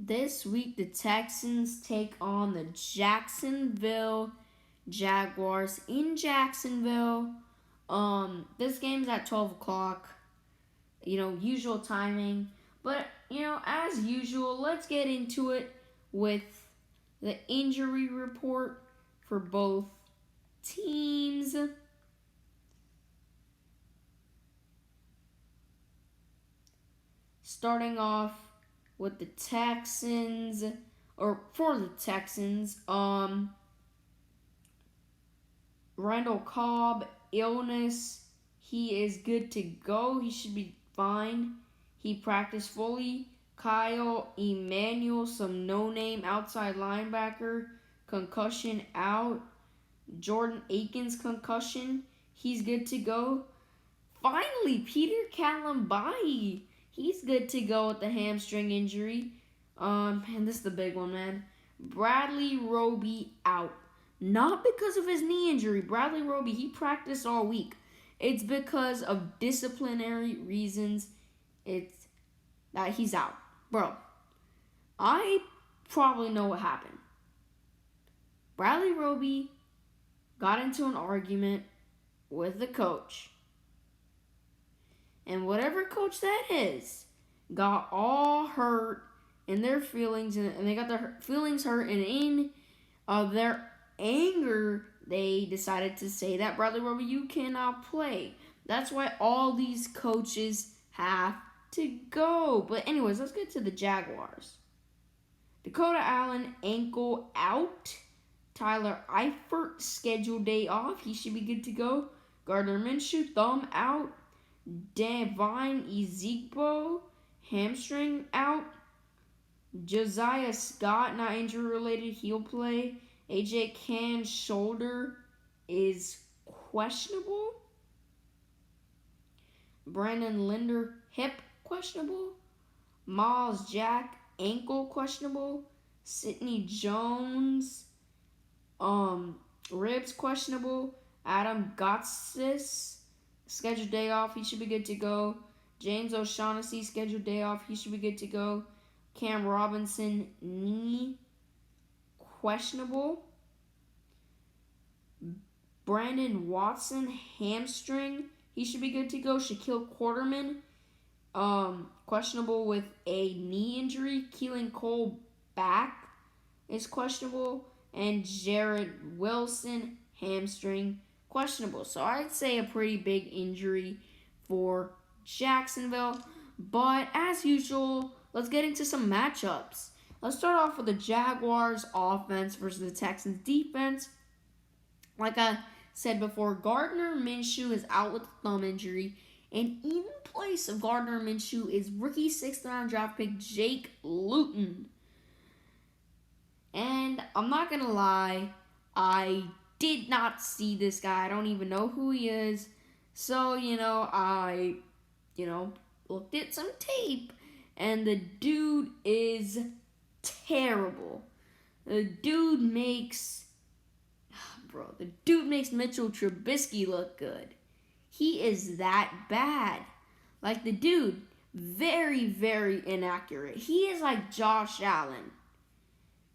This week, the Texans take on the Jacksonville Jaguars in Jacksonville. This game's at 12 o'clock. Usual timing. But, as usual, let's get into it with the injury report for both teams. Starting off with the Texans, or for the Texans, Randall Cobb, illness. He is good to go. He should be fine. He practiced fully. Kyle Emmanuel, some no-name outside linebacker, concussion out. Jordan Akins, concussion. He's good to go. Finally, Peter Kalambai. He's good to go with the hamstring injury. And this is the big one, man. Bradley Roby out. Not because of his knee injury. Bradley Roby, he practiced all week. It's because of disciplinary reasons. It's that he's out. Bro, I probably know what happened. Bradley Roby got into an argument with the coach. And whatever coach that is got all hurt in their feelings, and they got their feelings hurt, and in their anger, they decided to say that, Bradley Roby, you cannot play. That's why all these coaches have to go. But anyways, let's get to the Jaguars. Dakota Allen, ankle out. Tyler Eifert, scheduled day off. He should be good to go. Gardner Minshew, thumb out. Devine Ezekbo, hamstring out. Josiah Scott, not injury related, he'll play. AJ Cann's shoulder is questionable. Brandon Linder, hip questionable. Miles Jack, ankle questionable. Sidney Jones, ribs questionable. Adam Gotsis, scheduled day off, he should be good to go. James O'Shaughnessy, scheduled day off, he should be good to go. Cam Robinson, knee questionable. Brandon Watson, hamstring, he should be good to go. Shaquille Quarterman, questionable with a knee injury. Keelan Cole, back, is questionable. And Jared Wilson, hamstring, questionable. So I'd say a pretty big injury for Jacksonville. But as usual, let's get into some matchups. Let's start off with the Jaguars offense versus the Texans defense. Like I said before, Gardner Minshew is out with a thumb injury. And in place of Gardner Minshew is rookie 6th round draft pick Jake Luton. And I'm not going to lie, I did not see this guy. I don't even know who he is. So, I looked at some tape, and the dude is terrible. The dude makes Mitchell Trubisky look good. He is that bad. Like, the dude, very, very inaccurate. He is like Josh Allen.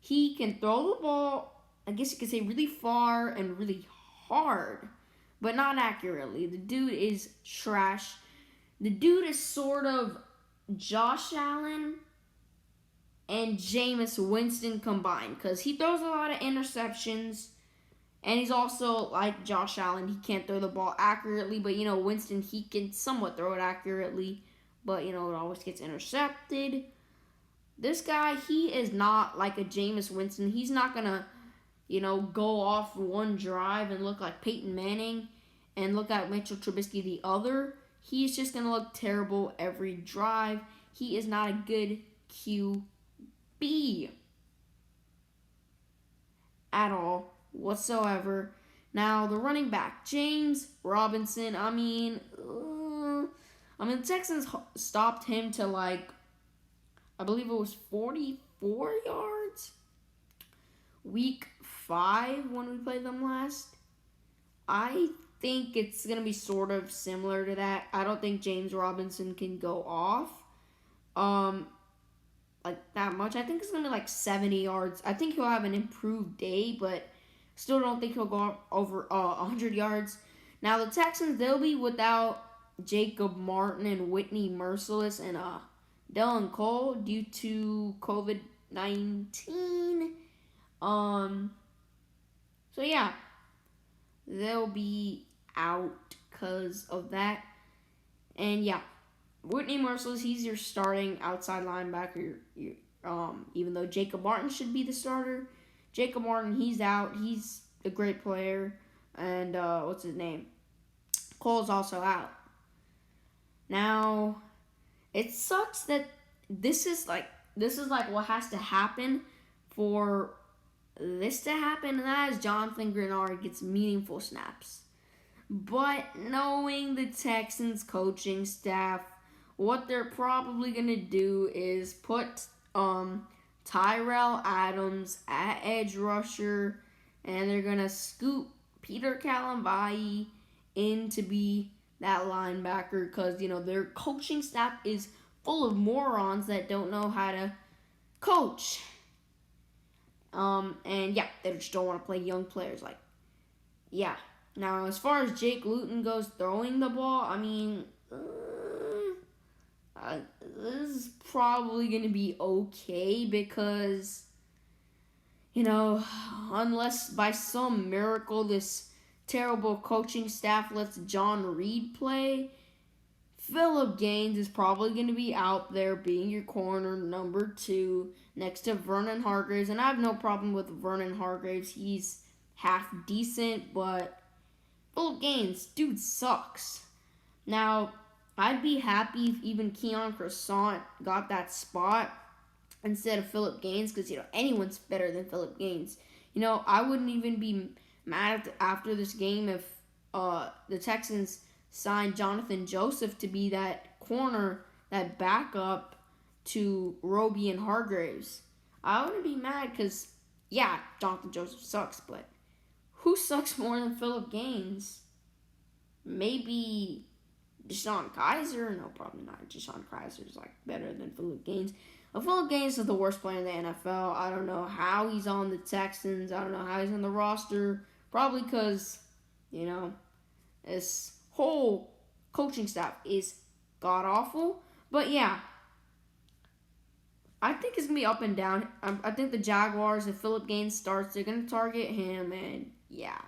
He can throw the ball, I guess you could say, really far and really hard, but not accurately. The dude is trash. The dude is sort of Josh Allen and Jameis Winston combined, because he throws a lot of interceptions, and he's also like Josh Allen. He can't throw the ball accurately, but Winston, he can somewhat throw it accurately, but it always gets intercepted. This guy, he is not like a Jameis Winston. He's not going to, go off one drive and look like Peyton Manning and look at Mitchell Trubisky the other. He's just going to look terrible every drive. He is not a good QB at all whatsoever. Now, the running back, James Robinson, the Texans stopped him to I believe it was 44 yards. Week 5 when we played them last. I think it's going to be sort of similar to that. I don't think James Robinson can go off. like that much. I think it's gonna be like 70 yards. I think he'll have an improved day, but still don't think he'll go over 100 yards. Now the Texans, they'll be without Jacob Martin and Whitney Merciless and Dylan Cole due to COVID-19. So yeah, they'll be out because of that. And yeah, Whitney Merciless, he's your starting outside linebacker. Even though Jacob Martin should be the starter, Jacob Martin, he's out. He's a great player. And what's his name? Cole's also out. Now, it sucks that this is like what has to happen for this to happen, and that is Jonathan Grenard gets meaningful snaps. But knowing the Texans coaching staff, what they're probably gonna do is put Tyrell Adams at edge rusher, and they're gonna scoop Peter Kalambai in to be that linebacker because their coaching staff is full of morons that don't know how to coach. And yeah, they just don't want to play young players. Like, yeah. Now, as far as Jake Luton goes throwing the ball, I mean, this is probably going to be okay because, unless by some miracle this terrible coaching staff lets John Reed play, Phillip Gaines is probably going to be out there being your corner number 2 next to Vernon Hargreaves. And I have no problem with Vernon Hargreaves. He's half decent, but Phillip Gaines, dude, sucks. Now, I'd be happy if even Keon Croissant got that spot instead of Phillip Gaines because, anyone's better than Phillip Gaines. I wouldn't even be mad after this game if the Texans signed Jonathan Joseph to be that corner, that backup to Roby and Hargreaves. I wouldn't be mad because, yeah, Jonathan Joseph sucks, but who sucks more than Phillip Gaines? Maybe Deshaun Kaiser? No, probably not. Deshaun Kaiser is better than Phillip Gaines. Phillip Gaines is the worst player in the NFL. I don't know how he's on the Texans. I don't know how he's on the roster. Probably because, this whole coaching staff is god-awful. But yeah, I think it's going to be up and down. I think the Jaguars, if Phillip Gaines starts, they're going to target him. And yeah,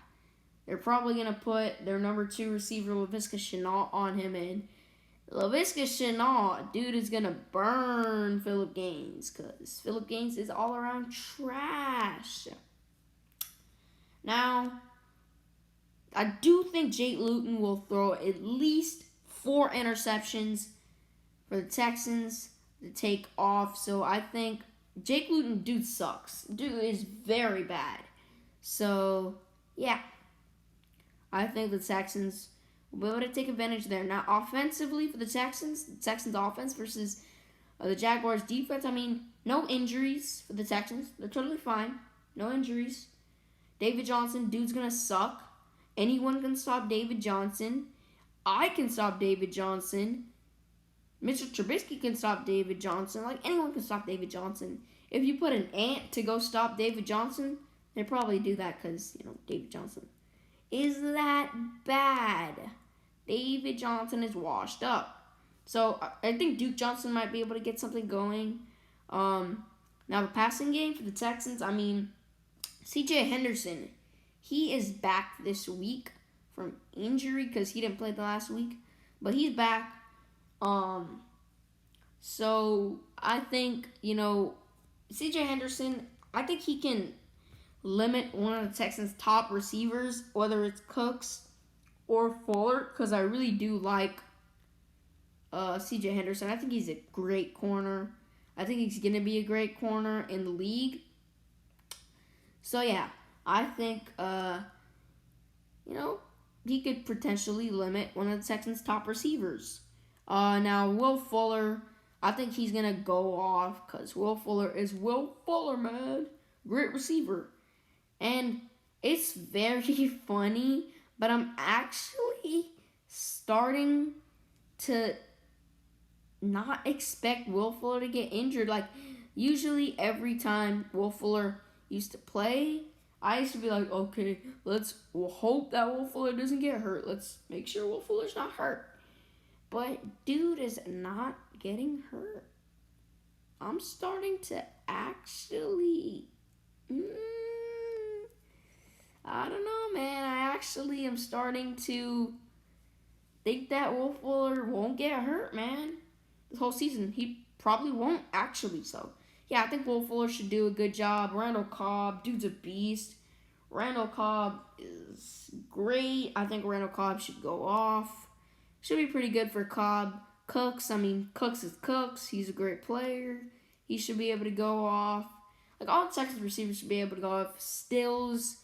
they're probably going to put their number 2 receiver, Laviska Shenault, on him. And Laviska Shenault, dude, is going to burn Phillip Gaines because Phillip Gaines is all around trash. Now, I do think Jake Luton will throw at least 4 interceptions for the Texans to take off. So I think Jake Luton, dude, sucks. Dude is very bad. So, yeah. I think the Texans will be able to take advantage there. Now, offensively for the Texans offense versus the Jaguars defense, I mean, no injuries for the Texans. They're totally fine. No injuries. David Johnson, dude's going to suck. Anyone can stop David Johnson. I can stop David Johnson. Mitchell Trubisky can stop David Johnson. Anyone can stop David Johnson. If you put an ant to go stop David Johnson, they'd probably do that because, David Johnson is that bad. David Johnson is washed up. So, I think Duke Johnson might be able to get something going. Now, the passing game for the Texans, I mean, C.J. Henderson, he is back this week from injury because he didn't play the last week. But he's back. So I think, C.J. Henderson, I think he can limit one of the Texans' top receivers, whether it's Cooks or Fuller, because I really do like C.J. Henderson. I think he's a great corner. I think he's going to be a great corner in the league. So, yeah, I think, he could potentially limit one of the Texans' top receivers. Now, Will Fuller, I think he's going to go off because Will Fuller is Will Fuller, man. Great receiver. And it's very funny, but I'm actually starting to not expect Will Fuller to get injured. Usually every time Will Fuller used to play, I used to be like, okay, we'll hope that Will Fuller doesn't get hurt. Let's make sure Will Fuller's not hurt. But dude is not getting hurt. I'm starting to actually... I don't know, man. I actually am starting to think that Will Fuller won't get hurt, man. This whole season, he probably won't actually. So, yeah, I think Will Fuller should do a good job. Randall Cobb, dude's a beast. Randall Cobb is great. I think Randall Cobb should go off. Should be pretty good for Cobb. Cooks is Cooks. He's a great player. He should be able to go off. Like, all the Texans receivers should be able to go off. Stills.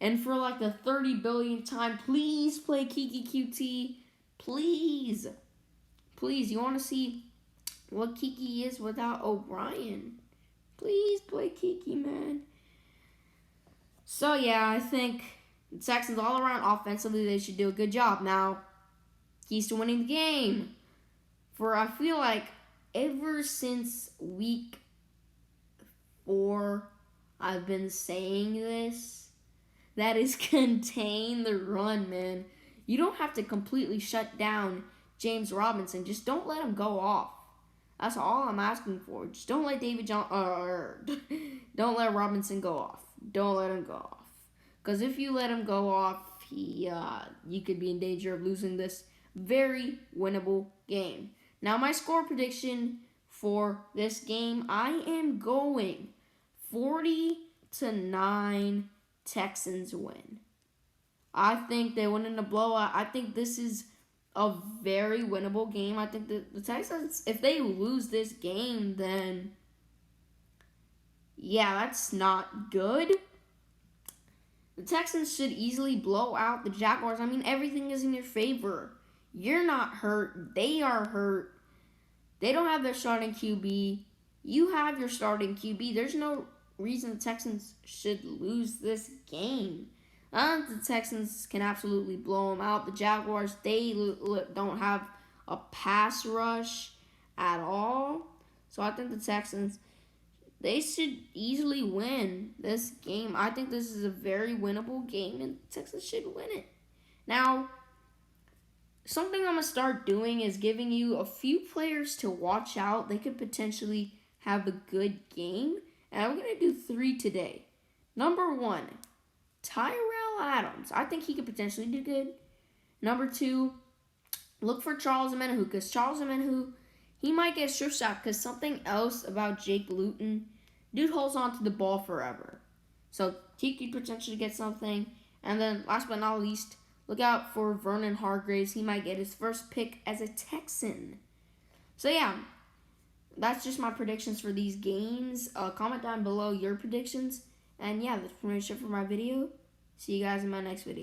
And for, like, the 30 billionth time, please play Kiki QT. Please. Please. You want to see what Kiki is without O'Brien? Please play Kiki, man. So, yeah, I think the Texans all around offensively, they should do a good job. Now, keys to winning the game. For I feel like ever since week 4, I've been saying this. That is contain the run, man. You don't have to completely shut down James Robinson. Just don't let him go off. That's all I'm asking for. Just don't let don't let Robinson go off. Don't let him go off. Because if you let him go off, you could be in danger of losing this very winnable game. Now, my score prediction for this game, I am going 40-9 Texans win. I think they win in a blowout. I think this is a very winnable game. I think the Texans, if they lose this game, then yeah, that's not good. The Texans should easily blow out the Jaguars. I mean, everything is in your favor. You're not hurt. They are hurt. They don't have their starting QB. You have your starting QB. There's no reason the Texans should lose this game. The Texans can absolutely blow them out. The Jaguars, they don't have a pass rush at all. So I think the Texans, they should easily win this game. I think this is a very winnable game, and the Texans should win it. Now, something I'm going to start doing is giving you a few players to watch out. They could potentially have a good game. And I'm going to do 3 today. Number 1, Tyrell Adams. I think he could potentially do good. Number 2, look for Charles Omenihu. Because Charles Omenihu, he might get strip sacked. Because something else about Jake Luton, dude holds on to the ball forever. So he could potentially get something. And then last but not least, look out for Vernon Hargreaves. He might get his first pick as a Texan. So yeah, that's just my predictions for these games. Comment down below your predictions. And yeah, that's pretty much it for my video. See you guys in my next video.